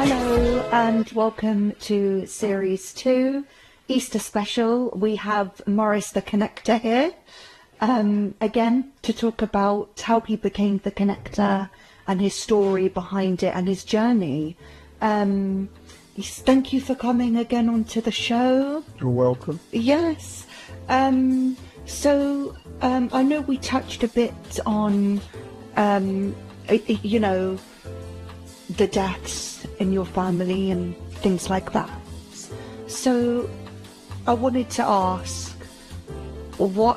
Hello and welcome to Series 2, Easter Special. We have Morris the Connector here, again to talk about how he became the Connector and his story behind it and his journey. Thank you for coming again onto the show. You're welcome. Yes. So I know we touched a bit on, the deaths in your family and things like that. So I wanted to ask, why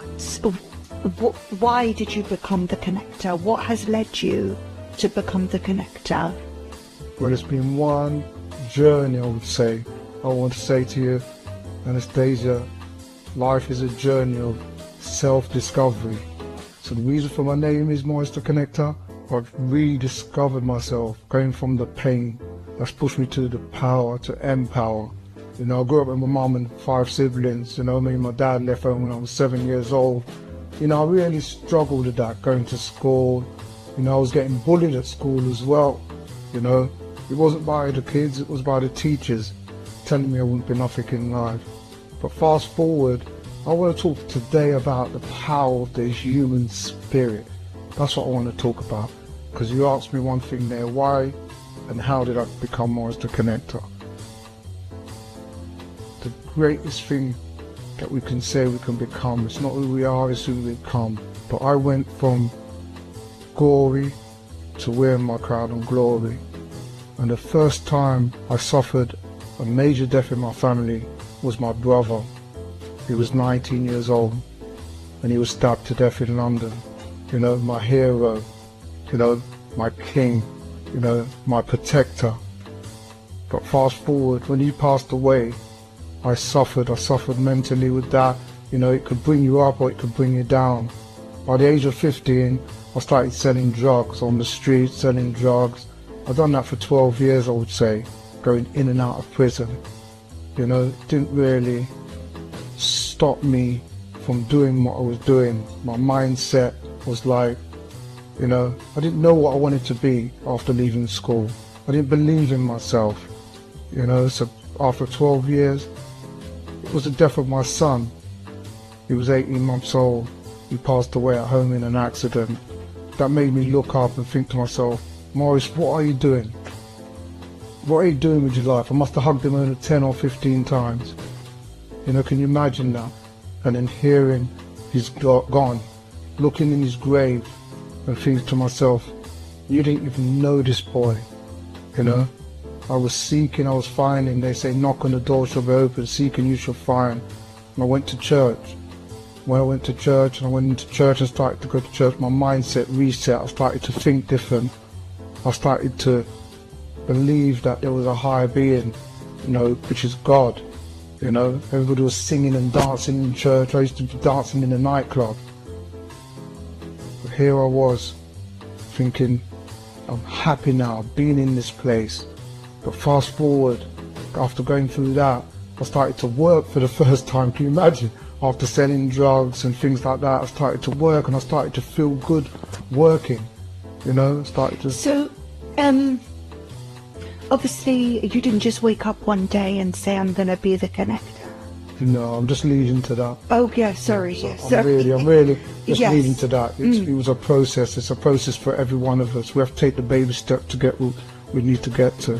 did you become the Connector? What has led you to become the Connector? Well, it's been one journey, I would say. I want to say to you, Anastasia, life is a journey of self-discovery. So the reason for my name is Morris the Connector. I've rediscovered myself, going from the pain that's pushed me to the power, to empower. I grew up with my mum and 5 siblings. Me and my dad left home when I was 7 years old. I really struggled with that, going to school. I was getting bullied at school as well. It wasn't by the kids, it was by the teachers, telling me I wouldn't be nothing in life. But fast forward, I want to talk today about the power of the human spirit. That's what I want to talk about, because you asked me one thing there, why and how did I become Morris the Connector? The greatest thing that we can say we can become, it's not who we are, it's who we become. But I went from glory to wearing my crown of glory. And the first time I suffered a major death in my family was my brother. He was 19 years old and he was stabbed to death in London. My hero, my king, my protector. But fast forward, when he passed away, I suffered mentally with that. It could bring you up or it could bring you down. By the age of 15, I started selling drugs on the street, selling drugs. I've done that for 12 years, I would say, going in and out of prison. It didn't really stop me from doing what I was doing. My mindset was like, I didn't know what I wanted to be after leaving school. I didn't believe in myself. So after 12 years, it was the death of my son. He was 18 months old. He passed away at home in an accident. That made me look up and think to myself, Morris, what are you doing? What are you doing with your life? I must have hugged him over 10 or 15 times. Can you imagine that? And then hearing he's gone, looking in his grave and thinking to myself, you didn't even know this boy. I was seeking, I was finding. They say knock on the door shall be open, seek and you shall find. And I went to church. When I went to church and started to go to church, my mindset reset. I started to think different. I started to believe that there was a higher being, which is God. Everybody was singing and dancing in church. I used to be dancing in a nightclub. But here I was, thinking, I'm happy now, being in this place. But fast forward, after going through that, I started to work for the first time. Can you imagine? After selling drugs and things like that, I started to work and I started to feel good working. Started to... So, obviously you didn't just wake up one day and say, I'm going to be the Connector. No, I'm just leading to that. Oh, yeah, sorry. So yes, I'm really just yes. leading to that. It was a process. It's a process for every one of us. We have to take the baby step to get where we need to get to.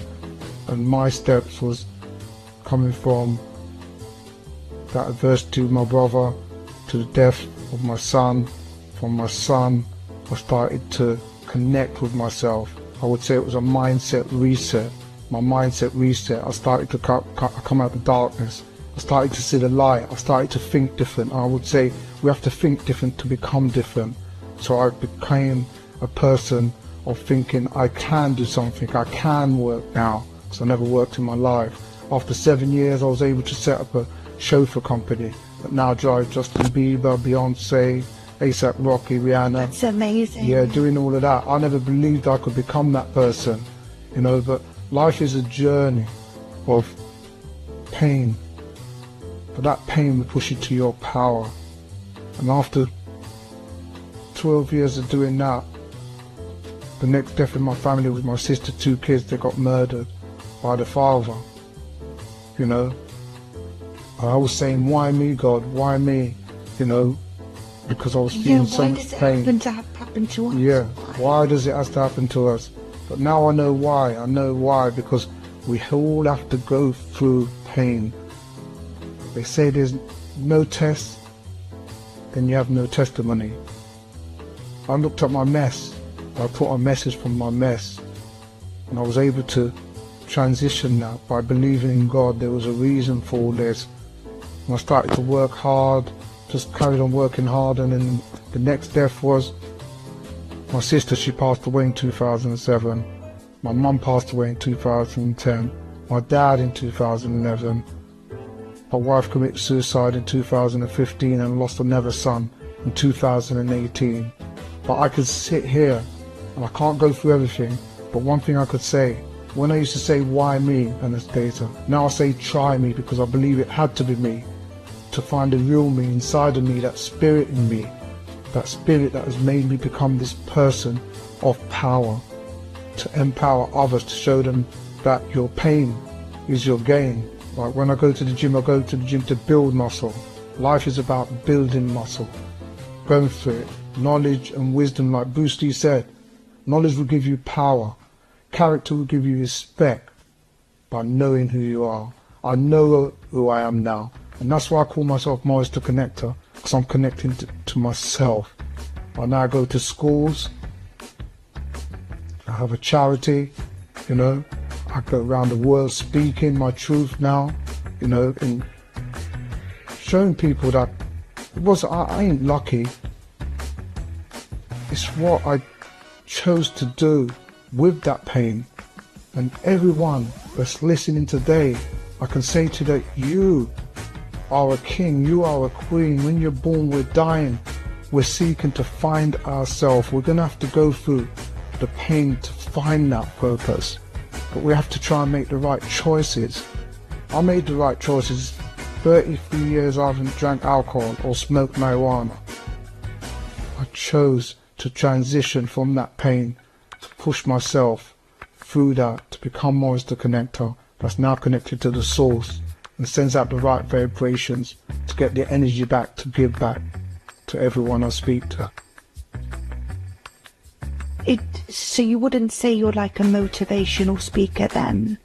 And my steps was coming from that adversity with my brother to the death of my son. From my son, I started to connect with myself. I would say it was a mindset reset. My mindset reset. I started to come out of darkness. I started to see the light. I started to think different. I would say we have to think different to become different. So I became a person of thinking I can do something. I can work now, because I never worked in my life. After 7 years, I was able to set up a chauffeur company that now drives Justin Bieber, Beyonce, A$AP Rocky, Rihanna. That's amazing. Yeah, doing all of that. I never believed I could become that person, but life is a journey of pain. But that pain will push you to your power. And after 12 years of doing that, the next death in my family was my sister, 2 kids, they got murdered. by the Father. You know, I was saying, why me, God? Why me? You know, because I was feeling so much pain. Why does it happen to us? Yeah, why does it have to happen to us? But now I know why. I know why, because we all have to go through pain. They say there's no test, then you have no testimony. I looked at my mess. I put a message from my mess, and I was able to transition that by believing in God. There was a reason for all this. And I started to work hard, just carried on working hard, and then the next death was my sister. She passed away in 2007. My mum passed away in 2010. My dad in 2011. My wife committed suicide in 2015 and lost another son in 2018. But I could sit here, and I can't go through everything, but one thing I could say, when I used to say, why me, Anastasia, now I say, try me, because I believe it had to be me, to find the real me inside of me, that spirit in me, that spirit that has made me become this person of power, to empower others, to show them that your pain is your gain. Like when I go to the gym, I go to the gym to build muscle. Life is about building muscle, going through it. Knowledge and wisdom, like Bruce Lee said, knowledge will give you power. Character will give you respect by knowing who you are. I know who I am now, and that's why I call myself Morris the Connector, because I'm connecting to myself. I now go to schools, I have a charity, you know, I go around the world speaking my truth now, you know, and showing people that I ain't lucky. It's what I chose to do with that pain. And everyone that's listening today, I can say to that, you are a king, you are a queen. When you're born, we're dying. We're seeking to find ourselves. We're going to have to go through the pain to find that purpose. But we have to try and make the right choices. I made the right choices. 33 years I haven't drank alcohol or smoked marijuana. I chose to transition from that pain, to push myself through that, to become Morris the Connector, that's now connected to the source and sends out the right vibrations to get the energy back, to give back to everyone I speak to. So you wouldn't say you're like a motivational speaker then?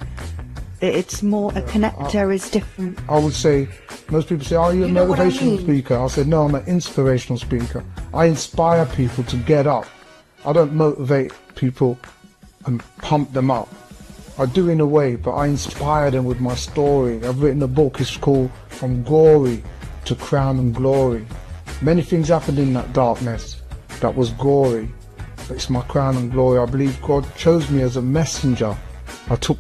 It's more a connector is different. I would say, most people say, are you a motivational speaker? I said, no, I'm an inspirational speaker. I inspire people to get up. I don't motivate people and pump them up. I do in a way, but I inspire them with my story. I've written a book, it's called From Glory to Crown and Glory. Many things happened in that darkness that was gory, but it's my crown and glory. I believe God chose me as a messenger. I took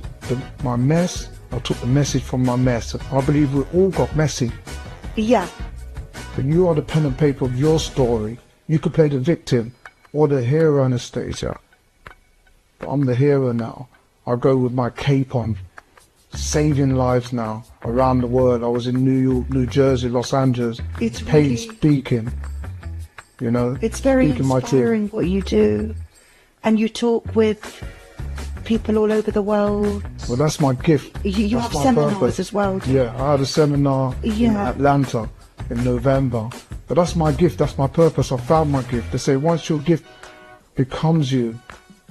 my mess, I took the message from my mess. I believe we all got messy. Yeah. But you are the pen and paper of your story. You could play the victim or the hero, Anastasia. But I'm the hero now. I go with my cape on, saving lives now around the world. I was in New York, New Jersey, Los Angeles, paid speaking, you know. It's very inspiring what you do. And you talk with people all over the world. Well, that's my gift. You have seminars as well. Yeah, I had a seminar in Atlanta in November. But that's my gift, that's my purpose. I found my gift. They say once your gift becomes you,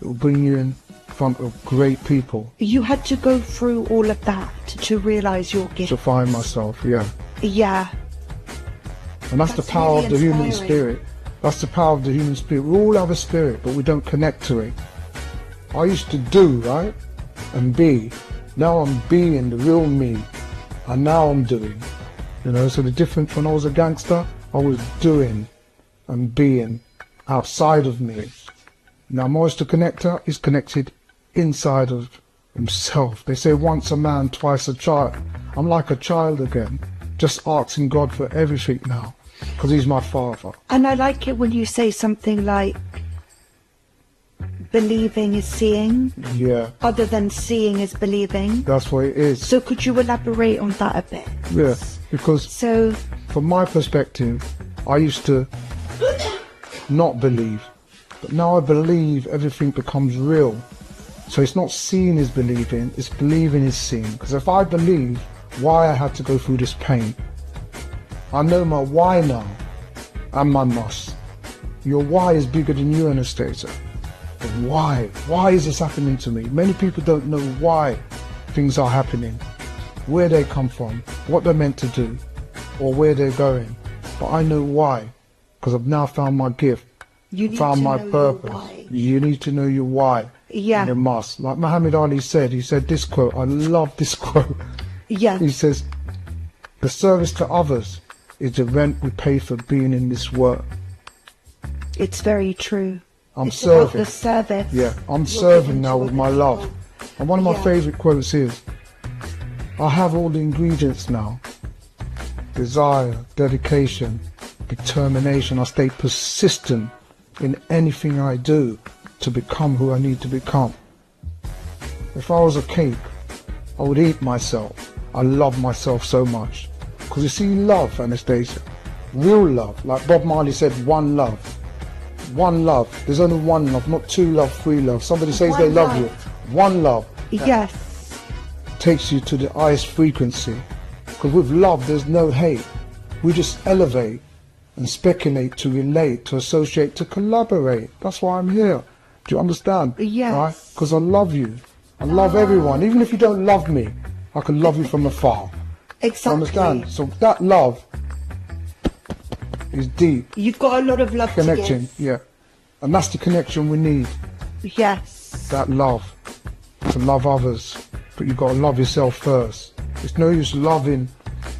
it will bring you in front of great people. You had to go through all of that to realise your gift. To find myself, yeah. Yeah. And that's the power really of the human spirit. That's the power of the human spirit. We all have a spirit, but we don't connect to it. I used to do, right? And be. Now I'm being the real me. And now I'm doing. You know, so the difference when I was a gangster, I was doing and being outside of me. Now Morris the Connector is connected inside of himself. They say once a man, twice a child. I'm like a child again, just asking God for everything now, because he's my father. And I like it when you say something like, believing is seeing. Yeah. Other than seeing is believing. That's what it is. So could you elaborate on that a bit? Yeah, because from my perspective, I used to not believe. But now I believe everything becomes real. So it's not seeing is believing, it's believing is seeing. Because if I believe why I had to go through this pain, I know my why now and my must. Your why is bigger than you, Anastasia. But why? Why is this happening to me? Many people don't know why things are happening, where they come from, what they're meant to do, or where they're going. But I know why, because I've now found my gift, found my purpose. You need to know your why. Yeah. You must. Like Muhammad Ali said, he said this quote, I love this quote. Yeah. He says, the service to others is the rent we pay for being in this world. It's very true. I'm it's serving. About the service. Yeah, I'm serving now with my love. And one of my favourite quotes is, I have all the ingredients now. Desire, dedication, determination. I stay persistent in anything I do to become who I need to become. If I was a cake, I would eat myself. I love myself so much. Because you see, love, Anastasia, real love, like Bob Marley said, one love. One love. There's only one love, not two love, three love. Somebody says they love you. One love. Yes. Takes you to the highest frequency. Because with love, there's no hate. We just elevate and speculate to relate, to associate, to collaborate. That's why I'm here. Do you understand? Yes. Right? Because I love you. I love everyone. Even if you don't love me, I can love you from afar. Exactly. Understand? So that love is deep. You've got a lot of love Connection, to give. yeah. And that's the connection we need. Yes. That love. To love others. But you've got to love yourself first. It's no use loving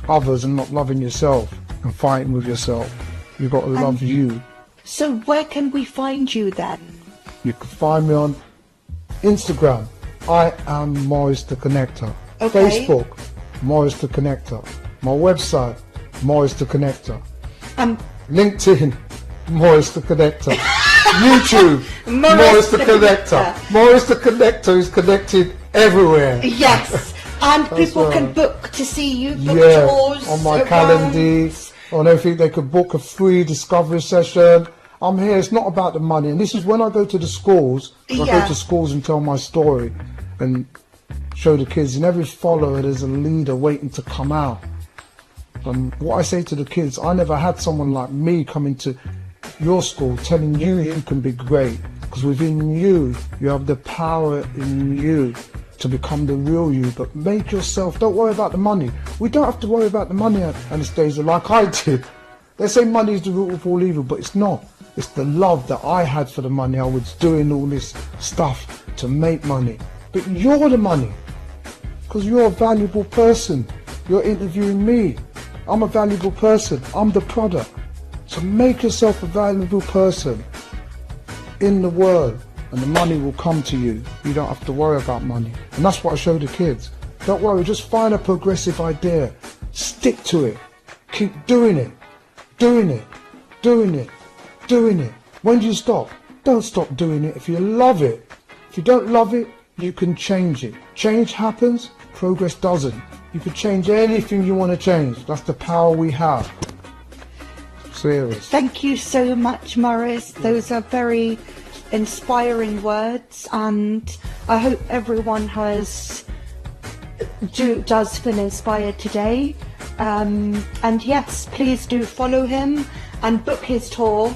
others and not loving yourself and fighting with yourself. You've got to love you. So where can we find you then? You can find me on Instagram. I am Morris the Connector. Okay. Facebook, Morris the Connector. My website, Morris the Connector. LinkedIn, Morris the Connector. YouTube, Morris the Connector. Morris the Connector is connected everywhere. Yes. And people can book to see you, book tours. On my calendar, on everything. They could book a free discovery session. I'm here. It's not about the money. And this is when I go to the schools. I go to schools and tell my story and show the kids. In every follower, there's a leader waiting to come out. And what I say to the kids, I never had someone like me come into your school telling you you can be great. Because within you, you have the power in you to become the real you. But make yourself, don't worry about the money. We don't have to worry about the money Anastasia, like I did. They say money is the root of all evil, but it's not. It's the love that I had for the money. I was doing all this stuff to make money. But you're the money. Because you're a valuable person. You're interviewing me. I'm a valuable person. I'm the product. So make yourself a valuable person in the world and the money will come to you. You don't have to worry about money. And that's what I show the kids. Don't worry, just find a progressive idea. Stick to it. Keep doing it. Doing it. Doing it. Doing it. When do you stop? Don't stop doing it if you love it. If you don't love it, you can change it. Change happens, progress doesn't. You can change anything you want to change. That's the power we have. Serious. Thank you so much, Morris. Those are very inspiring words, and I hope everyone does feel inspired today. And yes, please do follow him and book his tour.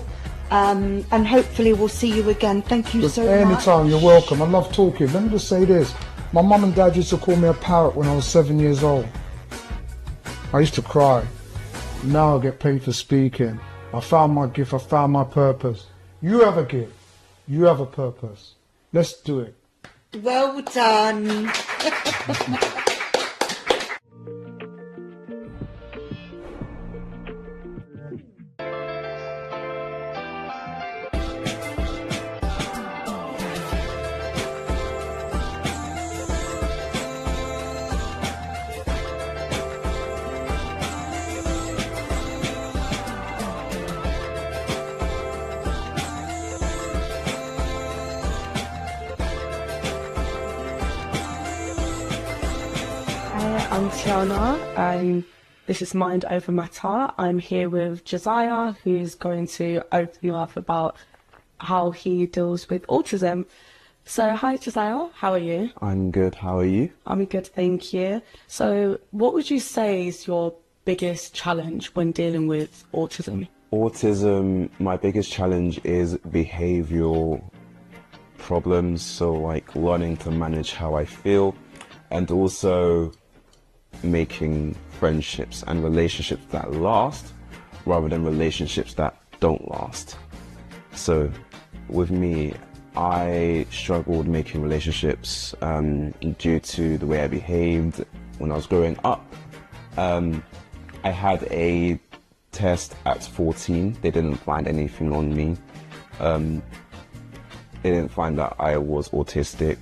And hopefully we'll see you again. Thank you so much. Anytime, you're welcome. I love talking. Let me just say this. My mum and dad used to call me a parrot when I was 7 years old. I used to cry. Now I get paid for speaking. I found my gift. I found my purpose. You have a gift. You have a purpose. Let's do it. Well done. I'm Tiana. This is Mind Over Matter. I'm here with Josiah, who's going to open you up about how he deals with autism. So, hi Giselle, how are you? I'm good. How are you? I'm good, thank you. So, what would you say is your biggest challenge when dealing with autism? Autism, my biggest challenge is behavioral problems. So, like learning to manage how I feel and also making friendships and relationships that last rather than relationships that don't last. So, with me, I struggled making relationships due to the way I behaved when I was growing up. I had a test at 14. They didn't find anything on me. They didn't find that I was autistic.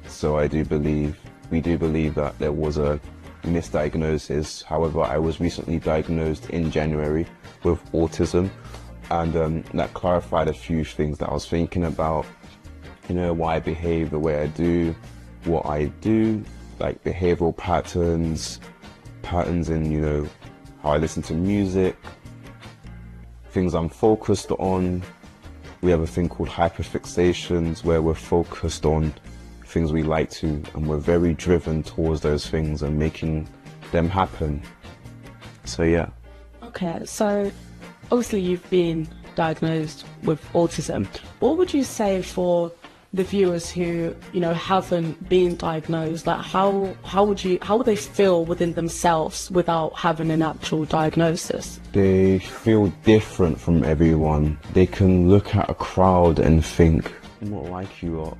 So we do believe that there was a misdiagnosis. However, I was recently diagnosed in January with autism. And that clarified a few things that I was thinking about, why I behave the way I do, what I do, like behavioral patterns in, how I listen to music, things I'm focused on. We have a thing called hyperfixations where we're focused on things we like to, and we're very driven towards those things and making them happen. So, yeah. Okay, so obviously you've been diagnosed with autism. What would you say for the viewers who, haven't been diagnosed? Like how would they feel within themselves without having an actual diagnosis? They feel different from everyone. They can look at a crowd and think, I'm not like you, or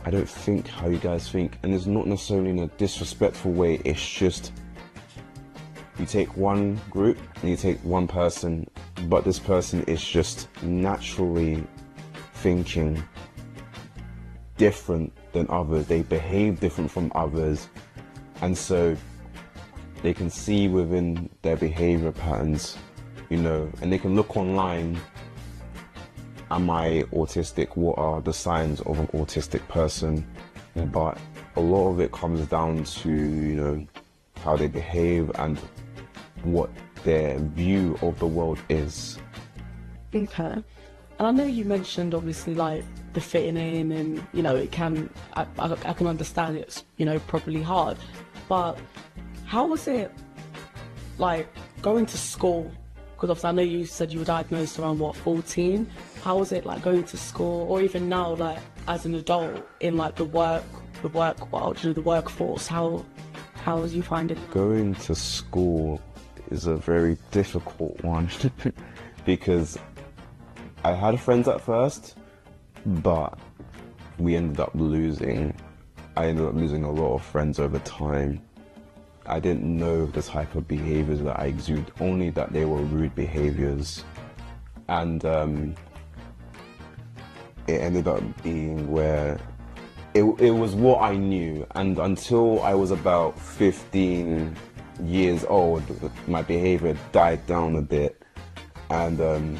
I don't think how you guys think. And it's not necessarily in a disrespectful way, it's just you take one group and you take one person, but this person is just naturally thinking different than others. They behave different from others, and so they can see within their behavior patterns, and they can look online. Am I autistic? What are the signs of an autistic person? But a lot of it comes down to, how they behave and what their view of the world is. Okay. And I know you mentioned obviously like the fitting in and, it can, I can understand it's, probably hard. But how was it like going to school? Because obviously I know you said you were diagnosed around 14. How was it like going to school, or even now like as an adult in like the work world, the workforce? How was you finding it? Going to school is a very difficult one because I had friends at first, but I ended up losing a lot of friends over time. I didn't know the type of behaviors that I exude, only that they were rude behaviors. And it ended up being where it was what I knew. And until I was about 15 years old, my behavior died down a bit. And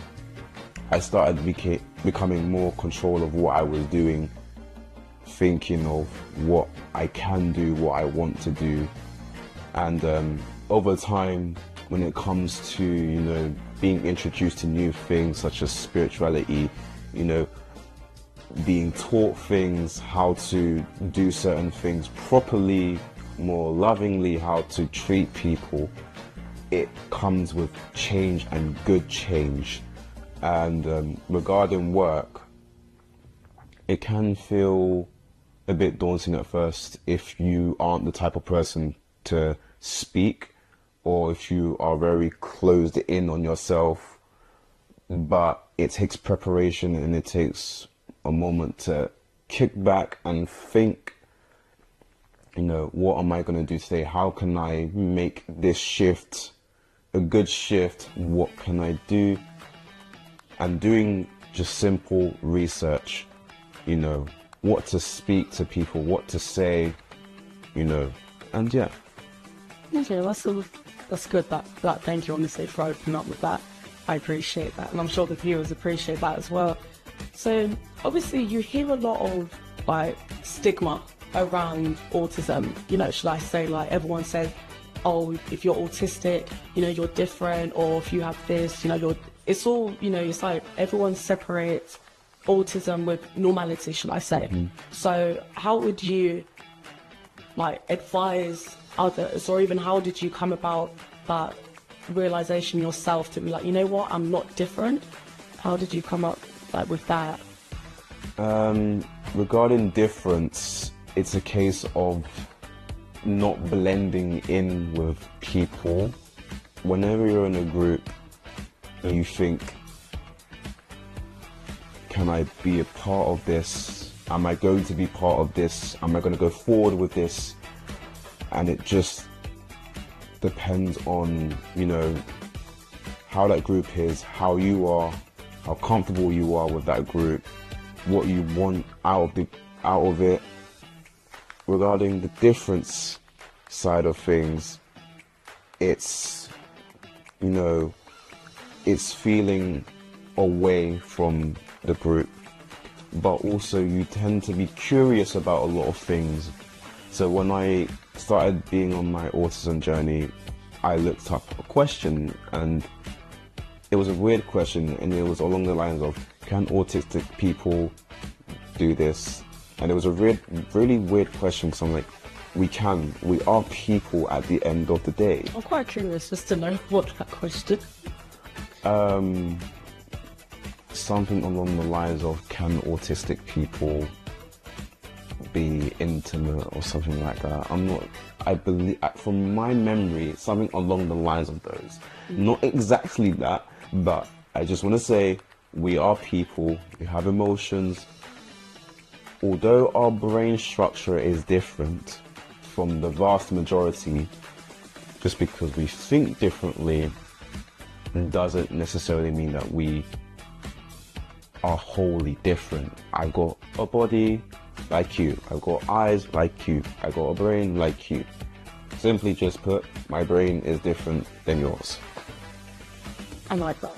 I started becoming more control of what I was doing, thinking of what I can do, what I want to do. And over time, when it comes to, being introduced to new things such as spirituality, being taught things, how to do certain things properly, more lovingly, how to treat people, it comes with change and good change. And regarding work, it can feel a bit daunting at first if you aren't the type of person to speak, or if you are very closed in on yourself. But it takes preparation, and it takes a moment to kick back and think, what am I going to do today? How can I make this shift a good shift? What can I do? And doing just simple research, what to speak to people, what to say, and yeah. Okay, that's good. That thank you, honestly, for opening up with that. I appreciate that, and I'm sure the viewers appreciate that as well. So obviously, you hear a lot of like stigma around autism. Should I say, like, everyone says, oh, if you're autistic, you're different, or if you have this, it's all, it's like everyone separates autism with normality, should I say. So how would you like advise others, or even how did you come about that realization yourself to be like, you know what, I'm not different? How did you come up like with that? Regarding difference, it's a case of not blending in with people. Whenever you're in a group and you think, can I be a part of this? Am I going to be part of this? Am I going to go forward with this? And it just depends on, you know, how that group is, how you are, how comfortable you are with that group, what you want out of it. Regarding the difference side of things, it's, you know, it's feeling away from the group, but also you tend to be curious about a lot of things. So when I started being on my autism journey, I looked up a question, and it was a weird question, and it was along the lines of, can autistic people do this? And it was a really weird question, because I'm like, we are people at the end of the day. I'm quite curious just to know what that question. Something along the lines of, can autistic people be intimate or something like that? I believe, from my memory, something along the lines of those. Not exactly that, but I just want to say, we are people, we have emotions. Although our brain structure is different from the vast majority, just because we think differently doesn't necessarily mean that we are wholly different. I got a body like you, I got eyes like you, I got a brain like you. Simply just put, my brain is different than yours. I like that.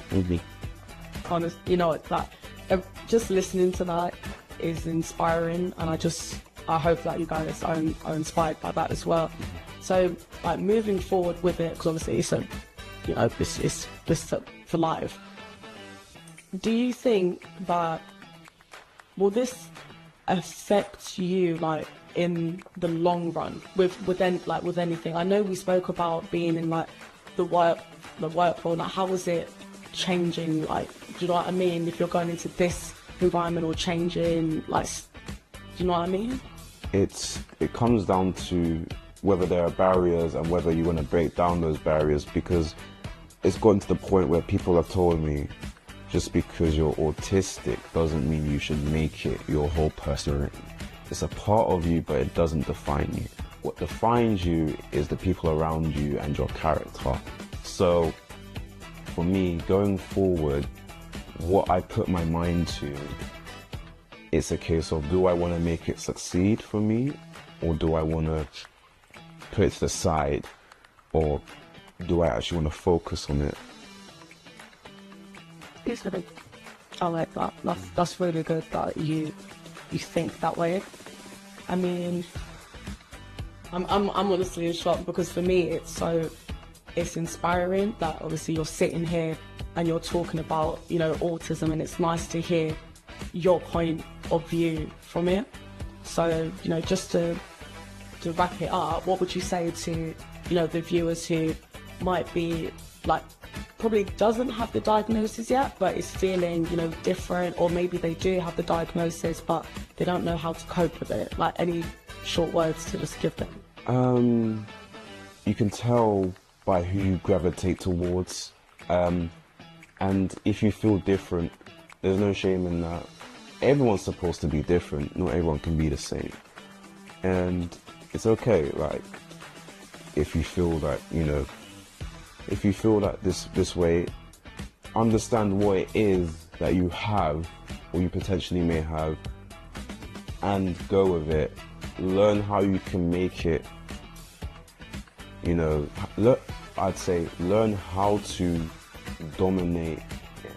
Honest, you know, it's that just listening to that is inspiring, and I hope that you guys are inspired by that as well. So, like, moving forward with it, because obviously it's you know, this for life. Do you think that will this affect you, like, in the long run with anything? I know we spoke about being in like the work world. Like, how is it changing? Like, do you know what I mean? If you're going into this environment or changing, like, do you know what I mean? It comes down to whether there are barriers and whether you want to break down those barriers, because it's gotten to the point where people have told me, just because you're autistic doesn't mean you should make it your whole personality. It's a part of you, but it doesn't define you. What defines you is the people around you and your character. So for me, going forward, what I put my mind to, it's a case of, do I want to make it succeed for me, or do I want to put it to the side, or do I actually want to focus on it? I like that. That's really good that you think that way. I mean, I'm honestly in shock, because for me it's inspiring that obviously you're sitting here and you're talking about, you know, autism, and it's nice to hear your point of view from it. So, you know, just to wrap it up, what would you say to, you know, the viewers who might be like, probably doesn't have the diagnosis yet, but is feeling, you know, different, or maybe they do have the diagnosis but they don't know how to cope with it? Like, any short words to just give them? You can tell by who you gravitate towards, and if you feel different, there's no shame in that. Everyone's supposed to be different, not everyone can be the same, and it's okay. Like, if you feel that, you know, if you feel that this way, understand what it is that you have, or you potentially may have, and go with it. Learn how you can make it, you know, I'd say learn how to dominate it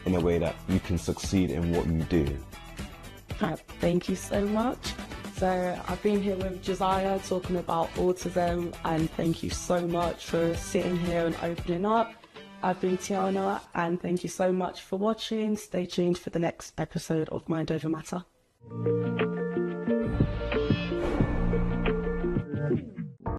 in a way that you can succeed in what you do. Thank you so much. So I've been here with Josiah talking about autism, and thank you so much for sitting here and opening up. I've been Tiana, and thank you so much for watching. Stay tuned for the next episode of Mind Over Matter.